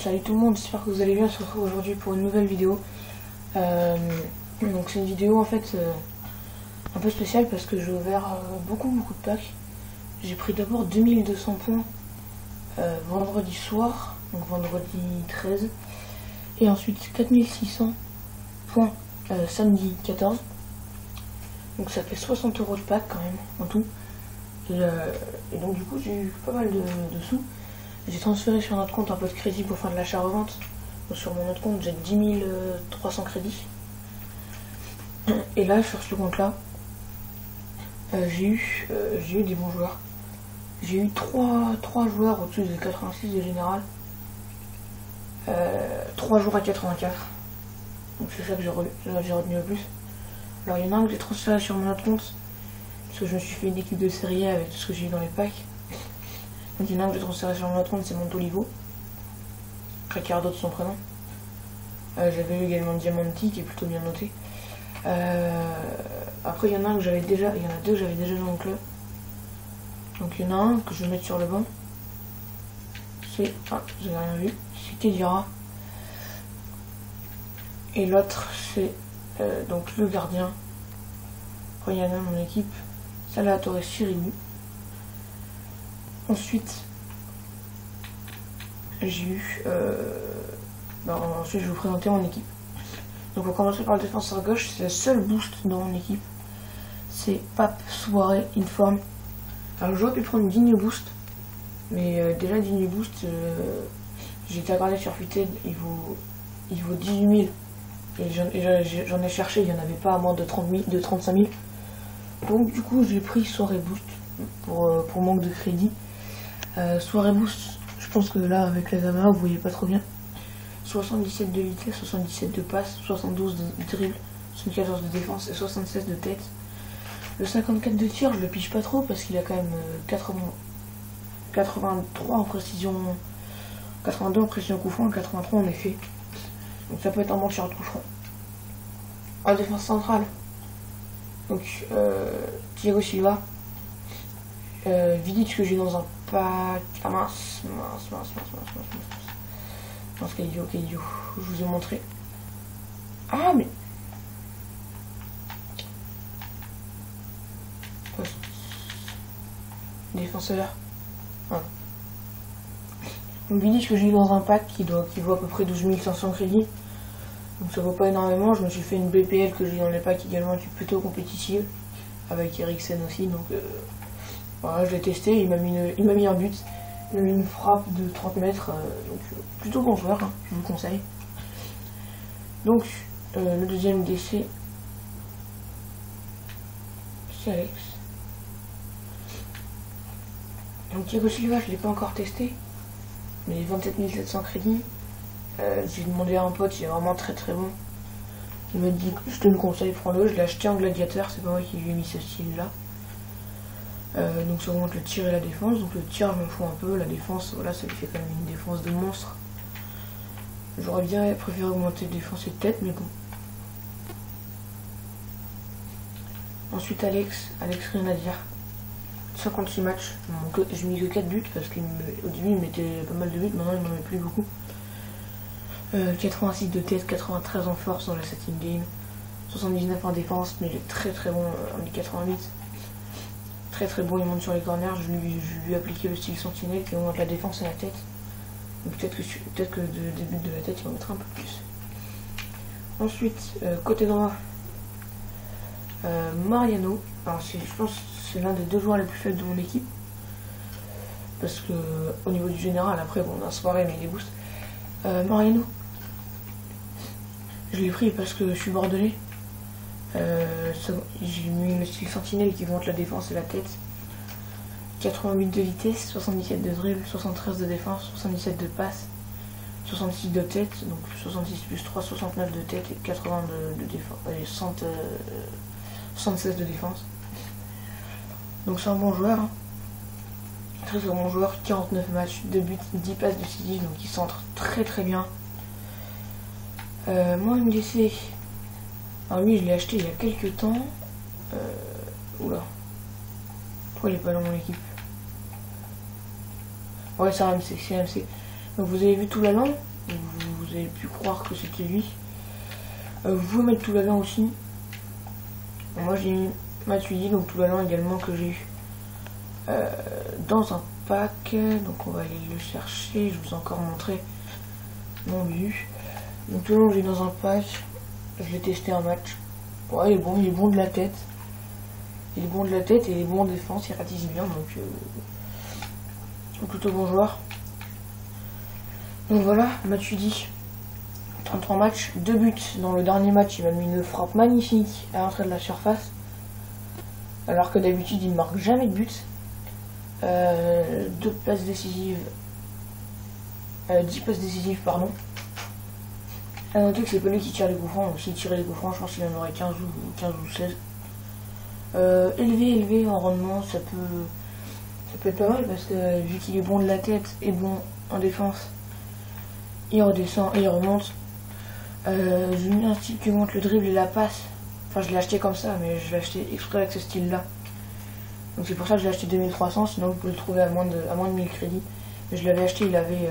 Salut tout le monde, j'espère que vous allez bien. On se retrouve aujourd'hui pour une nouvelle vidéo. Donc c'est une vidéo en fait un peu spéciale parce que j'ai ouvert beaucoup de packs. J'ai pris d'abord 2200 points vendredi soir, donc vendredi 13, et ensuite 4600 points samedi 14. Donc ça fait 60 € de pack quand même en tout. Et donc du coup j'ai eu pas mal de sous. J'ai transféré sur notre compte un peu de crédit pour faire de l'achat-revente. Sur mon autre compte j'ai 10 300 crédits. Et là sur ce compte là j'ai eu des bons joueurs. J'ai eu 3 joueurs au-dessus de 86 de général. 3 joueurs à 84. Donc c'est ça que j'ai retenu le plus. Alors il y en a un que j'ai transféré sur mon autre compte. Parce que je me suis fait une équipe de série A avec tout ce que j'ai eu dans les packs. Donc il y en a un que j'ai transféré sur mon autre compte, c'est Montolivo. Ricardo de son prénom. J'avais eu également Diamanti qui est plutôt bien noté. Après il y en a un que j'avais déjà. Il y en a deux que j'avais déjà dans le club. Donc il y en a un que je vais mettre sur le banc. C'est. Ah, vous avez rien vu. C'est Kedira. Et l'autre c'est donc le gardien. Après il y en a mon équipe. Salvatore Sirigu. Ensuite j'ai eu ensuite je vais vous présenter mon équipe. Donc on va commencer par le défenseur gauche, c'est le seul boost dans mon équipe. C'est Pape Soirée Informe. Alors j'aurais pu prendre Digne Boost, mais déjà Digne Boost, j'ai été regardé sur Fitted, il vaut 18 000. Et j'en ai cherché, il n'y en avait pas à moins de 35 000. Donc du coup j'ai pris Soirée Boost pour manque de crédit. Soirée Boost, je pense que là avec la Gamma vous voyez pas trop bien. 77 de vitesse, 77 de passe, 72 de dribble, 74 de défense et 76 de tête. Le 54 de tir, je le pige pas trop parce qu'il a quand même 83 en précision, 82 en précision coup franc, 83 en effet. Donc ça peut être un bon tir de coup franc. En défense centrale, donc Thiago Silva, Vidic que j'ai dans un pack. Ah mince. Quel idiot. Je vous ai montré. Ah mais. Défenseur. Ah. Donc Vidic que j'ai eu dans un pack qui vaut à peu près 12 500 crédits. Donc ça vaut pas énormément. Je me suis fait une BPL que j'ai dans les packs également qui est plutôt compétitive. Avec Eriksen aussi. Donc voilà, je l'ai testé. Il m'a mis un but. Il m'a mis une frappe de 30 mètres. Donc plutôt bon joueur, hein, je vous le conseille. Donc le deuxième DC, c'est Alex. Donc Thiago Silva, je l'ai pas encore testé. Mais 27 700 crédits. J'ai demandé à un pote, il est vraiment très bon. Il m'a dit je te le conseille, prends-le. Je l'ai acheté en gladiateur, c'est pas moi qui lui ai mis ce style là. Donc ça augmente le tir et la défense. Donc le tir je m'en fous un peu, la défense voilà, ça lui fait quand même une défense de monstre. J'aurais bien préféré augmenter défense et tête, mais bon. Ensuite Alex rien à dire. 56 matchs, j'ai mis que 4 buts parce qu'au début il mettait pas mal de buts, maintenant il m'en met plus beaucoup. 86 de tête, 93 en force dans la 7ème game, 79 en défense, mais il est très bon en 88. Très bon, il monte sur les corners, je lui ai appliqué le style sentinelle qui augmente la défense et la tête. Donc peut-être que des buts de la tête il va mettre un peu plus. Ensuite, côté droit, Mariano. Alors je pense que c'est l'un des deux joueurs les plus faibles de mon équipe. Parce que au niveau du général, après bon, on a soirée mais il est boost. Mariano. Je l'ai pris parce que je suis bordelais. J'ai mis le style sentinelle qui augmente la défense et la tête. 88 de vitesse, 77 de dribble, 73 de défense, 77 de passe, 66 de tête, donc 66 plus 3, 69 de tête et 80 de défense, et 76 de défense. Donc c'est un bon joueur, hein. Très bon joueur, 49 matchs, 2 buts, 10 passes décisives, donc il centre très bien. Moi MDC, alors lui je l'ai acheté il y a quelques temps. Oula. Pourquoi il est pas dans mon équipe? Ouais, c'est AMC. Donc vous avez vu tout l'allant. vous avez pu croire que c'était lui. Vous pouvez mettre Toulalan aussi. Moi j'ai mis Matuidi, donc Toulalan également que j'ai eu dans un pack. Donc on va aller le chercher. Je vous ai encore montré mon but. Donc Toulalan j'ai dans un pack. Je l'ai testé un match. Ouais, il est bon de la tête. Il est bon de la tête et il est bon en défense, il ratisse bien, donc plutôt bon joueur. Donc voilà, Matuidi, 33 matchs, 2 buts dans le dernier match, il m'a mis une frappe magnifique à l'entrée de la surface. Alors que d'habitude il ne marque jamais de buts. 2 passes décisives, 10 passes décisives pardon. À noter que c'est pas lui qui tire les coups francs, donc s'il tirait les coups francs, je pense qu'il en aurait 15 ou 16. Élevé en rendement, ça peut être pas mal parce que vu qu'il est bon de la tête et bon en défense, il redescend et il remonte. J'ai mis un style qui monte le dribble et la passe. Enfin, je l'ai acheté comme ça, mais je l'ai acheté exprès avec ce style là. Donc c'est pour ça que j'ai acheté 2300, sinon vous pouvez le trouver à moins de 1000 crédits. Mais je l'avais acheté, il avait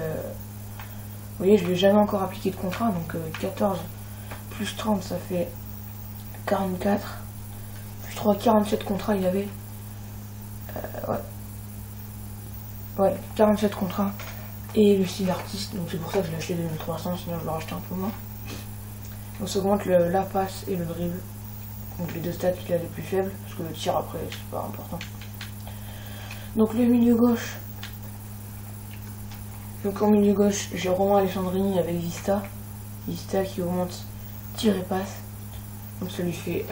vous voyez, je lui ai jamais encore appliqué de contrat, donc 14 plus 30 ça fait 44. Plus 3, 47 contrats il avait. Ouais, 47 contrats. Et le style artiste, donc c'est pour ça que je l'ai acheté 2300, sinon je l'aurais acheté un peu moins. Donc ça augmente la passe et le dribble. Donc les deux stats qu'il a les plus faibles, parce que le tir après c'est pas important. Donc le milieu gauche. Donc en milieu gauche, j'ai Romain Alessandrini avec Vista. Vista qui augmente tir et passe. Donc ça lui fait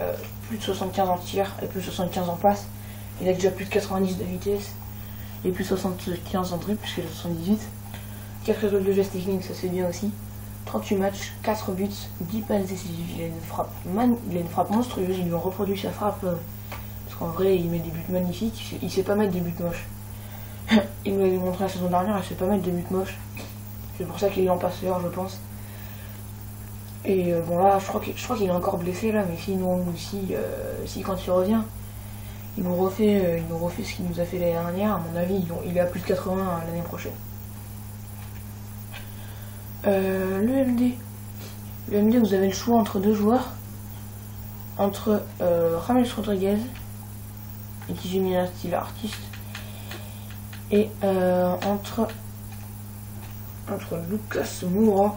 plus de 75 en tir et plus de 75 en passe. Il a déjà plus de 90 de vitesse et plus de 75 en dribble puisqu'il a 78. 4 étoiles de geste technique, ça c'est bien aussi. 38 matchs, 4 buts, 10 passes décisives. Il a une frappe monstrueuse, ils lui ont reproduit sa frappe parce qu'en vrai il met des buts magnifiques. Il sait pas mettre des buts moches. Il nous l'a démontré la saison dernière, il sait pas mettre des buts moches. C'est pour ça qu'il est en passeur, je pense. Et bon là, je crois qu'il est encore blessé là, mais sinon si quand il revient, il nous refait ce qu'il nous a fait l'année dernière. À mon avis, il est à plus de 80 l'année prochaine. Le MD, vous avez le choix entre deux joueurs, entre James Rodriguez, et qui j'ai mis un style artiste, et entre Lucas Moura,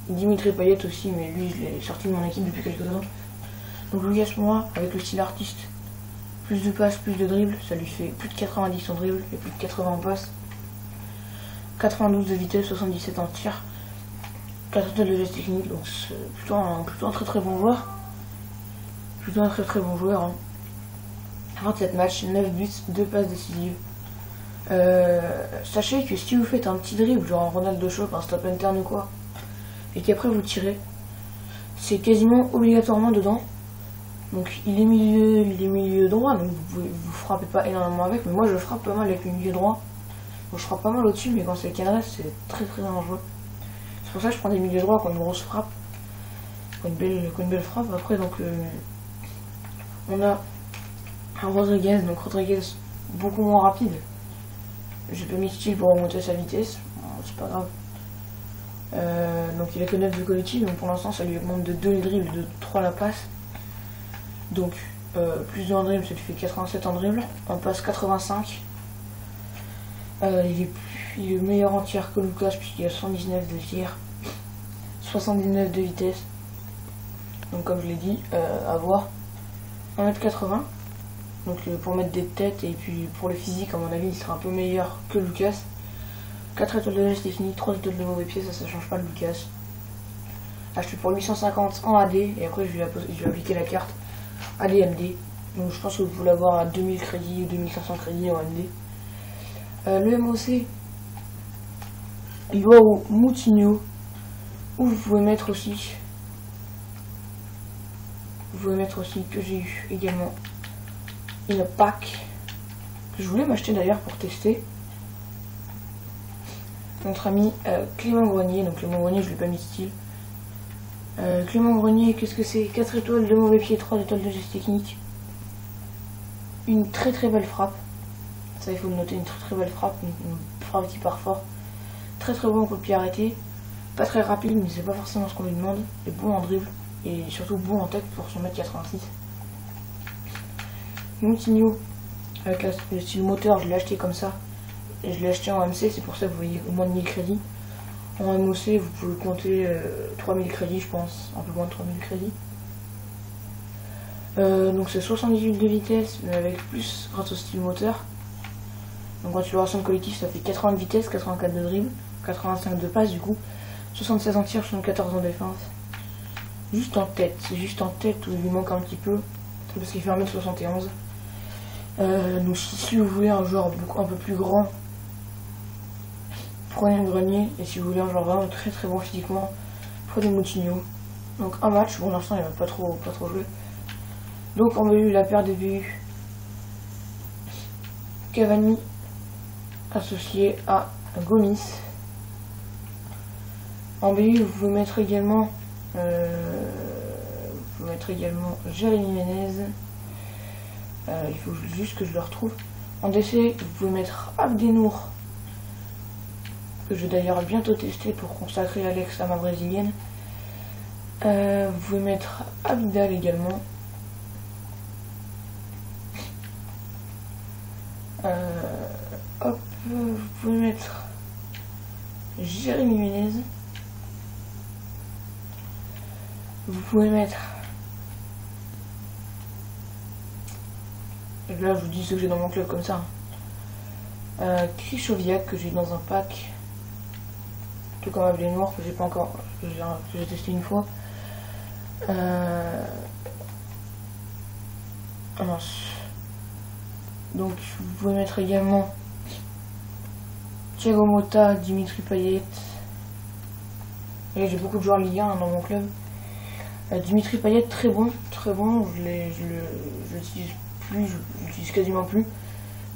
Dimitri Payet aussi, mais lui je l'ai sorti de mon équipe depuis quelques temps. Donc Lucas Moura avec le style artiste, plus de passes, plus de dribble, ça lui fait plus de 90 en dribble et plus de 80 en passe. 92 de vitesse, 77 en tir, 4 étoiles de geste technique, donc c'est plutôt un très très bon joueur. Plutôt un très très bon joueur. Hein. 27 matchs, 9 buts, 2 passes décisives. Sachez que si vous faites un petit dribble, genre un Ronaldo Show, un stop interne ou quoi, et qu'après vous tirez, c'est quasiment obligatoirement dedans. Donc il est milieu droit, donc vous frappez pas énormément avec, mais moi je frappe pas mal avec le milieu droit. Donc je frappe pas mal au-dessus, mais quand c'est Canada, c'est très très dangereux. C'est pour ça que je prends des milieux droits quand une grosse frappe, quand une belle frappe. Après donc on a un Rodriguez, donc Rodriguez beaucoup moins rapide. J'ai pas mis de style pour remonter sa vitesse, bon, c'est pas grave. Donc il a que 9 de collectif, donc pour l'instant ça lui augmente de 2 le dribble, de 3 la passe. Donc plus de 1 dribble, ça lui fait 87 en dribble, on passe 85. Il est meilleur en tir que Lucas puisqu'il a 119 de tir, 79 de vitesse. Donc comme je l'ai dit, à voir 1m80. Donc pour mettre des têtes et puis pour le physique à mon avis il sera un peu meilleur que Lucas. 4 étoiles de geste technique, 3 étoiles de mauvais pied, ça change pas le Lucas. Acheté pour 850 en AD et après je vais appliquer la carte AD-MD. Donc je pense que vous pouvez l'avoir à 2000 crédits ou 2500 crédits en MD. Le MOC, il va au Moutinho, où vous pouvez mettre aussi que j'ai eu également une pack que je voulais m'acheter d'ailleurs pour tester. Notre ami Clément Grenier, donc Clément Grenier je l'ai pas mis de style. Clément Grenier, qu'est-ce que c'est? 4 étoiles de mauvais pied, 3 étoiles de geste technique. Une très très belle frappe. Ça il faut le noter, une très très belle frappe, une frappe qui part fort. Très très bon coup de pied arrêté. pas très rapide, mais c'est pas forcément ce qu'on lui demande. Il est bon en dribble et surtout bon en tête pour son mètre 86. Moutinho, avec le style moteur, je l'ai acheté comme ça. Et je l'ai acheté en MC, c'est pour ça que vous voyez au moins de 1000 crédits. En MOC, vous pouvez compter 3000 crédits, je pense, un peu moins de 3000 crédits. Donc c'est 78 de vitesse, mais avec plus grâce au style moteur. Donc quand tu le rassembles collectif, ça fait 80 de vitesse, 84 de dribble, 85 de passe du coup, 76 en tir, 74 en défense. Juste en tête, c'est juste en tête où il lui manque un petit peu, parce qu'il fait 1m71. Donc si vous voulez un joueur un peu plus grand, prenez le Grenier, et si vous voulez un joueur vraiment très très bon physiquement, prenez Moutinho. Donc un match, bon l'instant il va pas trop jouer. Donc on a eu la paire des BU Cavani associé à Gomis. En BU vous pouvez mettre également Jérémy Ménez. Il faut juste que je le retrouve. En DC vous pouvez mettre Abdenour, que je vais d'ailleurs bientôt tester pour consacrer Alex à ma brésilienne. Vous pouvez mettre Abidal également. Hop, vous pouvez mettre Jérémy Ménez. Vous pouvez mettre... Là, je vous dis ce que j'ai dans mon club comme ça. Krychowiak, que j'ai dans un pack. Tout comme Abdenour, que j'ai pas encore... que j'ai testé une fois. Ah mince. Donc vous pouvez mettre également Thiago Motta, Dimitri Payet. Et j'ai beaucoup de joueurs Ligue 1 dans mon club. Dimitri Payet, très bon, je l'utilise plus, je l'utilise quasiment plus.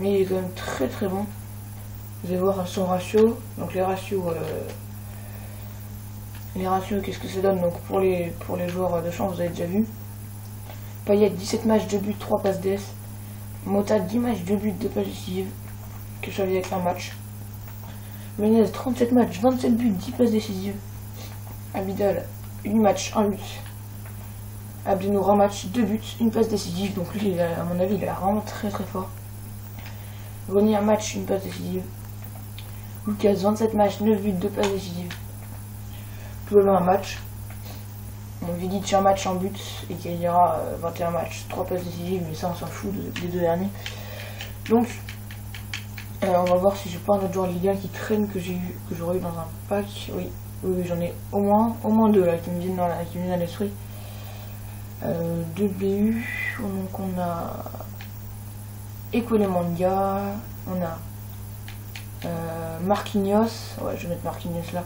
Mais il est quand même très très bon. Vous allez voir son ratio. Donc les ratios qu'est-ce que ça donne. Donc pour les joueurs de champ, vous avez déjà vu. Payet, 17 matchs, 2 buts, 3 passes DS. Motta, 10 matchs, 2 buts, 2 passes décisives. Que je avec un match. Menez, 37 matchs, 27 buts, 10 passes décisives. Abidal, 8 matchs, 1 but. Abdenour, 1 match, 2 buts, 1 passe décisive. Donc lui, à mon avis, il est vraiment très très fort. Grenier, 1 match, 1 passe décisive. Lucas, 27 matchs, 9 buts, 2 passes décisives. Tout le long, 1 match. Mon Vidic, 1 match, 1 but. Et qu'il y aura 21 matchs, 3 passes décisives. Mais ça, on s'en fout des deux derniers. Donc, on va voir si j'ai pas un autre joueur Ligue 1 qui traîne que j'aurais eu dans un pack. Oui, j'en ai au moins 2 là qui me viennent à l'esprit. 2 BU, donc on a Ekolemanga, on a Marquinhos, ouais je vais mettre Marquinhos là.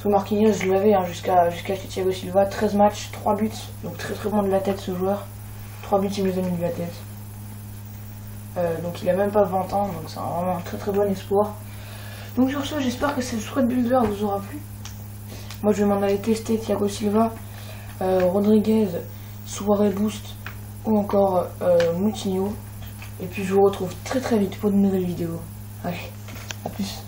Sur Marquinhos je l'avais jusqu'à acheter Thiago Silva, 13 matchs, 3 buts, donc très très bon de la tête ce joueur. 3 buts il me les a mis de la tête. Donc il a même pas 20 ans, donc c'est vraiment un très très bon espoir. Donc sur ce, j'espère que ce squad builder vous aura plu. Moi je vais m'en aller tester Thiago Silva, Rodriguez, Soirée Boost ou encore Moutinho. Et puis je vous retrouve très très vite pour de nouvelles vidéos. Allez, à plus.